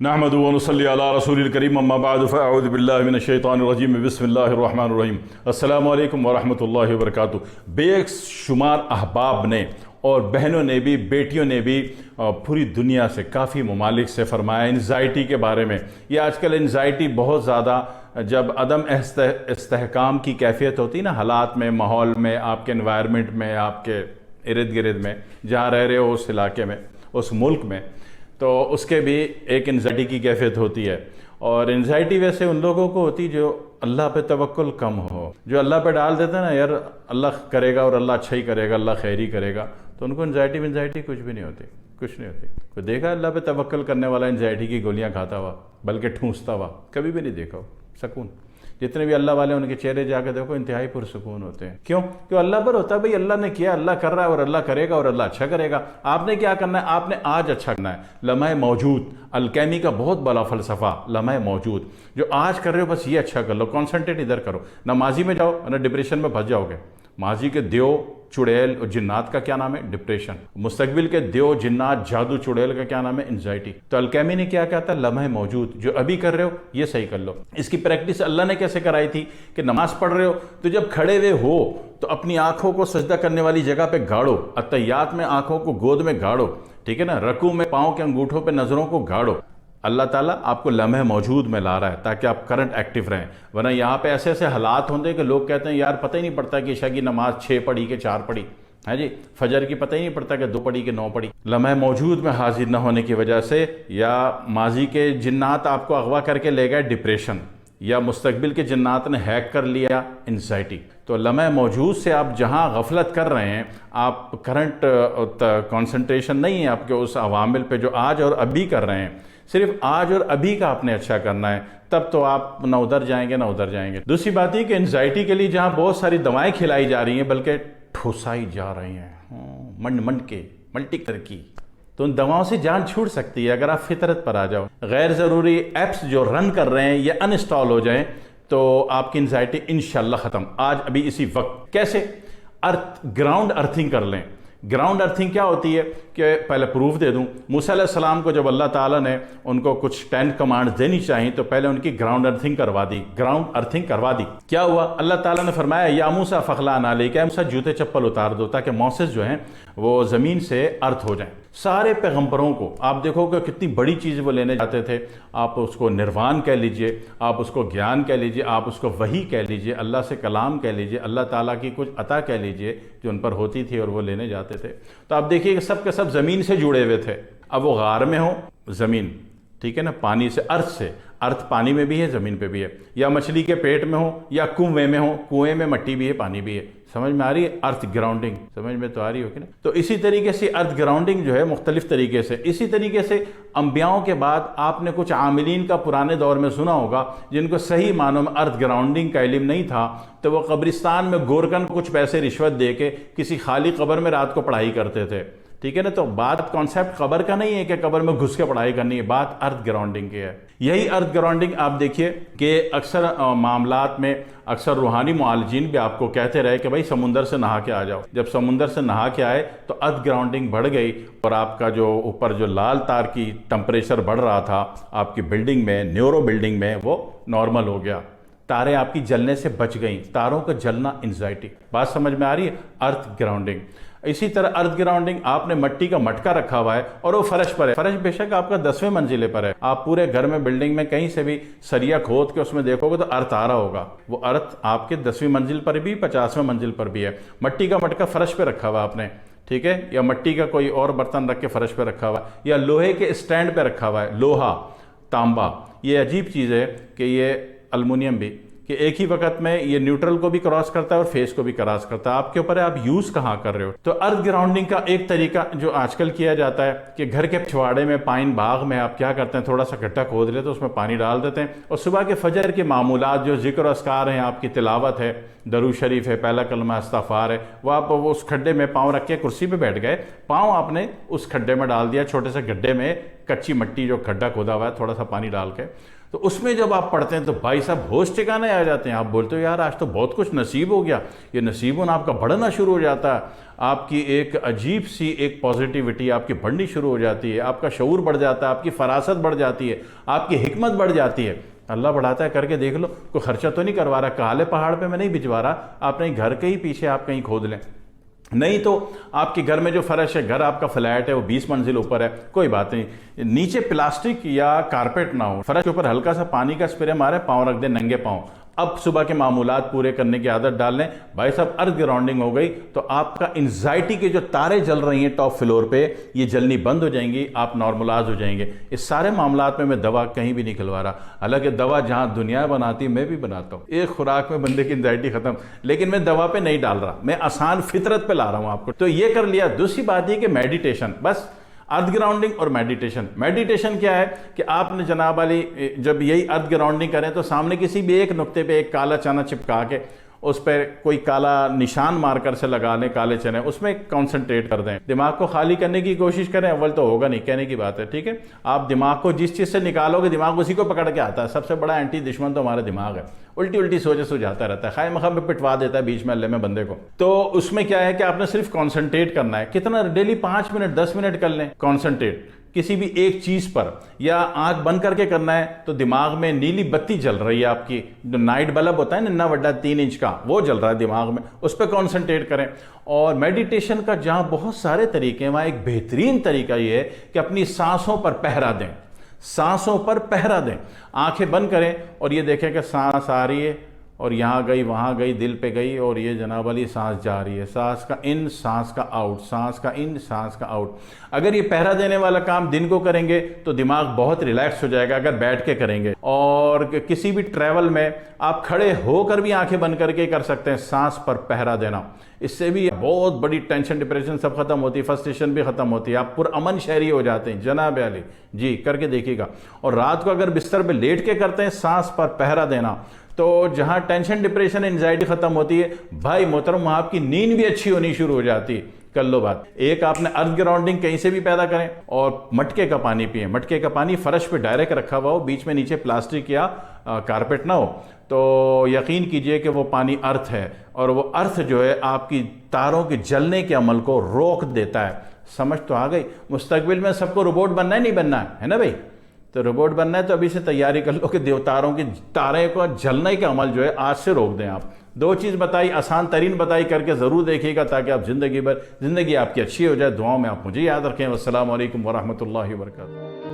نحمدہ و نصلی علی رسول الکریم اما بعد فاعوذ باللہ من الشیطان الرجیم بسم اللہ الرحمن الرحیم السلام علیکم ورحمۃ اللہ وبرکاتہ۔ بے شمار احباب نے اور بہنوں نے بھی بیٹیوں نے بھی پوری دنیا سے کافی ممالک سے فرمایا انزائٹی کے بارے میں۔ یہ آج کل انزائٹی بہت زیادہ جب عدم استحکام کی کیفیت ہوتی ہے نا، حالات میں، ماحول میں، آپ کے انوائرمنٹ میں، آپ کے ارد گرد میں جہاں رہ رہے ہو اس علاقے میں، اس ملک میں، تو اس کے بھی ایک انزائٹی کی کیفیت ہوتی ہے۔ اور انزائٹی ویسے ان لوگوں کو ہوتی جو اللہ پہ توکل کم ہو، جو اللہ پہ ڈال دیتے ہیں نا، یار اللہ کرے گا اور اللہ اچھا ہی کرے گا، اللہ خیر ہی کرے گا، تو ان کو انزائٹی کچھ بھی نہیں ہوتی، کچھ نہیں ہوتی۔ کوئی دیکھا اللہ پہ توکل کرنے والا انزائٹی کی گولیاں کھاتا ہوا بلکہ ٹھونستا ہوا؟ کبھی بھی نہیں دیکھا ہو۔ سکون جتنے بھی اللہ والے ان کے چہرے جا کے دیکھو انتہائی پرسکون ہوتے ہیں۔ کیوں؟ اللہ پر ہوتا ہے بھئی اللہ نے کیا، اللہ کر رہا ہے اور اللہ کرے گا اور اللہ اچھا کرے گا۔ آپ نے کیا کرنا ہے؟ آپ نے آج اچھا کرنا ہے۔ لمحہ موجود، الکیمی کا بہت بڑا فلسفہ لمحہ موجود، جو آج کر رہے ہو بس یہ اچھا کر لو، کانسنٹریٹ ادھر کرو، نہ ماضی میں جاؤ نہ ڈپریشن میں پھنس جاؤ گے۔ ماضی کے دیو چڑیل اور جنات کا کیا نام ہے؟ ڈپریشن۔ مستقبل کے دیو جنات جادو چڑیل کا کیا نام ہے؟ انزائٹی۔ تو الکیمی نے کیا کہتا ہے؟ لمحہ موجود، جو ابھی کر رہے ہو یہ صحیح کر لو۔ اس کی پریکٹس اللہ نے کیسے کرائی تھی کہ نماز پڑھ رہے ہو تو جب کھڑے ہوئے ہو تو اپنی آنکھوں کو سجدہ کرنے والی جگہ پہ گاڑو، اتحیات میں آنکھوں کو گود میں گاڑو، ٹھیک ہے نا، رکوع میں پاؤں کے انگوٹھوں پہ نظروں کو گاڑو۔ اللہ تعالیٰ آپ کو لمحہ موجود میں لا رہا ہے تاکہ آپ کرنٹ ایکٹیو رہیں، ورنہ یہاں پہ ایسے ایسے حالات ہوتے ہیں کہ لوگ کہتے ہیں یار پتہ ہی نہیں پڑتا کہ عشاء کی نماز 6 پڑھی کہ 4 پڑھی، ہے جی، فجر کی پتہ ہی نہیں پڑتا کہ 2 پڑھی کہ 9 پڑھی۔ لمحہ موجود میں حاضر نہ ہونے کی وجہ سے یا ماضی کے جنات آپ کو اغوا کر کے لے گئے ڈپریشن، یا مستقبل کے جنات نے ہیک کر لیا انزائٹی۔ تو لمحہ موجود سے آپ جہاں غفلت کر رہے ہیں، آپ کرنٹ کانسنٹریشن نہیں ہے آپ کے اس عوامل پہ جو آج اور ابھی کر رہے ہیں، صرف آج اور ابھی کا آپ نے اچھا کرنا ہے، تب تو آپ نہ ادھر جائیں گے نہ ادھر جائیں گے۔ دوسری بات یہ کہ انزائٹی کے لیے جہاں بہت ساری دوائیں کھلائی جا رہی ہیں بلکہ ٹھوسائی جا رہی ہیں منڈ کے ملٹی کر کی، تو ان دواؤں سے جان چھوٹ سکتی ہے اگر آپ فطرت پر آ جاؤ۔ غیر ضروری ایپس جو رن کر رہے ہیں یہ انسٹال ہو جائیں تو آپ کی انزائٹی انشاءاللہ ختم، آج ابھی اسی وقت۔ کیسے؟ گراؤنڈ ارتھنگ کر لیں۔ گراؤنڈ ارتھنگ کیا ہوتی ہے کہ پہلے پروف دے دوں۔ موسیٰ علیہ السلام کو جب اللہ تعالیٰ نے ان کو کچھ 10 کمانڈز دینی چاہیں تو پہلے ان کی گراؤنڈ ارتھنگ کروا دی، گراؤنڈ ارتھنگ کروا دی۔ کیا ہوا؟ اللہ تعالیٰ نے فرمایا یا موسیٰ فخلع علیک، اے موسیٰ جوتے چپل اتار دو تاکہ موسیس جو ہیں وہ زمین سے ارتھ ہو جائیں۔ سارے پیغمبروں کو آپ دیکھو کہ کتنی بڑی چیز وہ لینے جاتے تھے، آپ اس کو نروان کہہ لیجئے، آپ اس کو گیان کہہ لیجئے، آپ اس کو وحی کہہ لیجئے، اللہ سے کلام کہہ لیجئے، اللہ تعالیٰ کی کچھ عطا کہہ لیجئے جو ان پر ہوتی تھی اور وہ لینے جاتے تھے۔ تو آپ دیکھیے کہ سب کے سب زمین سے جڑے ہوئے تھے۔ اب وہ غار میں ہوں، زمین، ٹھیک ہے نا، پانی سے، ارتھ سے، ارتھ پانی میں بھی ہے زمین پہ بھی ہے، یا مچھلی کے پیٹ میں ہوں یا کنویں میں ہوں، کنویں میں مٹی بھی ہے پانی بھی ہے۔ سمجھ میں آ رہی ہے؟ ارتھ گراؤنڈنگ سمجھ میں تو آ رہی ہوگی نا۔ تو اسی طریقے سے ارتھ گراؤنڈنگ جو ہے مختلف طریقے سے، اسی طریقے سے انبیاؤں کے بعد آپ نے کچھ عاملین کا پرانے دور میں سنا ہوگا جن کو صحیح معنوں میں ارتھ گراؤنڈنگ کا علم نہیں تھا، تو وہ قبرستان میں گورکن کو کچھ پیسے رشوت دے کے کسی خالی قبر میں رات کو پڑھائی کرتے تھے، ٹھیک ہے نا۔ تو بات کانسیپٹ قبر کا نہیں ہے کہ قبر میں گھس کے پڑھائی کرنی ہے، بات ارتھ گراؤنڈنگ کی ہے۔ یہی ارتھ گراؤنڈنگ آپ دیکھیے کہ اکثر معاملات میں اکثر روحانی معالجین بھی آپ کو کہتے رہے کہ بھائی سمندر سے نہا کے آ جاؤ۔ جب سمندر سے نہا کے آئے تو ارتھ گراؤنڈنگ بڑھ گئی اور آپ کا جو اوپر جو لال تار کی ٹمپریچر بڑھ رہا تھا آپ کی بلڈنگ میں، نیورو بلڈنگ میں، وہ نارمل ہو گیا، تاریں آپ کی جلنے سے بچ گئیں۔ تاروں کا جلنا انزائٹی، بات سمجھ میں آ رہی ہے؟ ارتھ گراؤنڈنگ۔ اسی طرح ارتھ گراؤنڈنگ، آپ نے مٹی کا مٹکا رکھا ہوا ہے اور وہ فرش پر ہے، فرش بے شک آپ کا 10ویں منزلے پر ہے، آپ پورے گھر میں بلڈنگ میں کہیں سے بھی سریا کھود کے اس میں دیکھو گے تو ارتھ آ رہا ہوگا، وہ ارتھ آپ کے 10ویں منزل پر بھی 50ویں منزل پر بھی ہے۔ مٹی کا مٹکا فرش پہ رکھا ہوا آپ نے، ٹھیک ہے، یا مٹی کا کوئی اور برتن رکھ کے فرش پہ رکھا ہوا ہے، یا لوہے کے اسٹینڈ پہ رکھا ہوا ہے، لوہا، تانبا۔ یہ عجیب چیز ہے کہ یہ المونیم بھی، کہ ایک ہی وقت میں یہ نیوٹرل کو بھی کراس کرتا ہے اور فیس کو بھی کراس کرتا ہے، آپ کے اوپر ہے آپ یوز کہاں کر رہے ہو۔ تو ارتھ گراؤنڈنگ کا ایک طریقہ جو آج کل کیا جاتا ہے کہ گھر کے پچھواڑے میں، پائن باغ میں آپ کیا کرتے ہیں، تھوڑا سا گڈھا کھود لیتے ہیں، اس میں پانی ڈال دیتے ہیں اور صبح کے فجر کے معمولات جو ذکر و اذکار ہیں، آپ کی تلاوت ہے، درود شریف ہے، پہلا کلمہ استغفار ہے، وہ آپ اس کھڈے میں پاؤں رکھ کے کرسی پہ بیٹھ گئے، پاؤں آپ نے اس کھڈے میں ڈال دیا، چھوٹے سے گڈھے میں کچی مٹی جو کھڈا کھودا ہوا ہے تھوڑا سا پانی ڈال کے، تو اس میں جب آپ پڑھتے ہیں تو بھائی صاحب ہوش ٹھکانے آ جاتے ہیں. آپ بولتے ہو یار آج تو بہت کچھ نصیب ہو گیا. یہ نصیباً آپ کا بڑھنا شروع ہو جاتا ہے. آپ کی ایک عجیب سی ایک پازیٹیوٹی آپ کی بڑھنی شروع ہو جاتی ہے. آپ کا شعور بڑھ جاتا ہے، آپ کی فراست بڑھ جاتی ہے، آپ کی حکمت بڑھ جاتی ہے. اللہ بڑھاتا ہے، کر کے دیکھ لو. کوئی خرچہ تو نہیں کروا رہا، کالے پہاڑ پہ میں نہیں بھجوا رہا. آپ نے گھر کے ہی پیچھے آپ کہیں کھود لیں. نہیں تو آپ کے گھر میں جو فرش ہے، گھر آپ کا فلیٹ ہے وہ 20 منزل اوپر ہے، کوئی بات نہیں، نیچے پلاسٹک یا کارپیٹ نہ ہو، فرش کے اوپر ہلکا سا پانی کا اسپرے مارے، پاؤں رکھ دیں ننگے پاؤں. اب صبح کے معمولات پورے کرنے کی عادت ڈال لیں. بھائی صاحب ارتھ گراؤنڈنگ ہو گئی تو آپ کا انزائٹی کے جو تارے جل رہی ہیں ٹاپ فلور پہ، یہ جلنی بند ہو جائیں گی، آپ نارملاز ہو جائیں گے. اس سارے معاملات میں دوا کہیں بھی نہیں کھلوا رہا. حالانکہ دوا جہاں دنیا بناتی میں بھی بناتا ہوں. ایک خوراک میں بندے کی انزائٹی ختم، لیکن میں دوا پہ نہیں ڈال رہا، میں آسان فطرت پہ لا رہا ہوں آپ کو. تو یہ کر لیا. دوسری بات یہ کہ میڈیٹیشن، بس ارتھ گراؤنڈنگ اور میڈیٹیشن. میڈیٹیشن کیا ہے کہ آپ نے جناب علی جب یہی ارتھ گراؤنڈنگ کریں تو سامنے کسی بھی ایک نقطے پہ ایک کالا چنا چپکا کے اس پہ کوئی کالا نشان مارکر سے لگا لیں، کالے چنے، اس میں کنسنٹریٹ کر دیں. دماغ کو خالی کرنے کی کوشش کریں. اول تو ہوگا نہیں، کہنے کی بات ہے، ٹھیک ہے. آپ دماغ کو جس چیز سے نکالو گے دماغ اسی کو پکڑ کے آتا ہے. سب سے بڑا اینٹی دشمن تو ہمارا دماغ ہے. الٹی سوچے سجاتا رہتا ہے، خواہ مخواہ پہ پٹوا دیتا ہے بیچ میں اللہ میں بندے کو. تو اس میں کیا ہے کہ آپ نے صرف کنسنٹریٹ کرنا ہے. کتنا؟ ڈیلی 5 منٹ 10 منٹ کر لیں کنسنٹریٹ کسی بھی ایک چیز پر، یا آنکھ بند کر کے کرنا ہے تو دماغ میں نیلی بتی جل رہی ہے، آپ کی جو نائٹ بلب ہوتا ہے ننا وڈا 3 انچ کا، وہ جل رہا ہے دماغ میں، اس پہ کنسنٹریٹ کریں. اور میڈیٹیشن کا جہاں بہت سارے طریقے ہیں، وہاں ایک بہترین طریقہ یہ ہے کہ اپنی سانسوں پر پہرا دیں. سانسوں پر پہرا دیں. آنکھیں بند کریں اور یہ دیکھیں کہ سانس آ رہی ہے اور یہاں گئی وہاں گئی دل پہ گئی، اور یہ جناب علی سانس جا رہی ہے. سانس کا ان، سانس کا آؤٹ، سانس کا ان، سانس کا آؤٹ. اگر یہ پہرا دینے والا کام دن کو کریں گے تو دماغ بہت ریلیکس ہو جائے گا اگر بیٹھ کے کریں گے. اور کسی بھی ٹریول میں آپ کھڑے ہو کر بھی آنکھیں بند کر کے کر سکتے ہیں سانس پر پہرا دینا. اس سے بھی بہت بڑی ٹینشن ڈپریشن سب ختم ہوتی ہے، فرسٹریشن بھی ختم ہوتی ہے، آپ پرامن شہری ہو جاتے ہیں. جناب علی جی کر کے دیکھیے گا. اور رات کو اگر بستر پہ لیٹ کے کرتے ہیں سانس پر پہرا دینا تو جہاں ٹینشن ڈپریشن انزائٹی ختم ہوتی ہے بھائی محترم، وہاں آپ کی نیند بھی اچھی ہونی شروع ہو جاتی ہے. کر لو بات. ایک آپ نے ارتھ گراؤنڈنگ کہیں سے بھی پیدا کریں، اور مٹکے کا پانی پئیں. مٹکے کا پانی فرش پہ ڈائریکٹ رکھا ہوا ہو، بیچ میں نیچے پلاسٹک یا کارپیٹ نہ ہو، تو یقین کیجئے کہ وہ پانی ارتھ ہے، اور وہ ارتھ جو ہے آپ کی تاروں کے جلنے کے عمل کو روک دیتا ہے. سمجھ تو آ گئی. مستقبل میں سب کو روبوٹ بننا ہے، نہیں بننا ہے نا بھائی؟ تو روبوٹ بننا ہے تو ابھی سے تیاری کر لو کہ دیوتاروں کی تارے کو جلنے کا عمل جو ہے آج سے روک دیں. آپ 2 چیز بتائی، آسان ترین بتائی، کر کے ضرور دیکھیے گا تاکہ آپ زندگی آپ کی اچھی ہو جائے. دعاؤں میں آپ مجھے یاد رکھیں. والسلام علیکم ورحمۃ اللہ وبرکاتہ.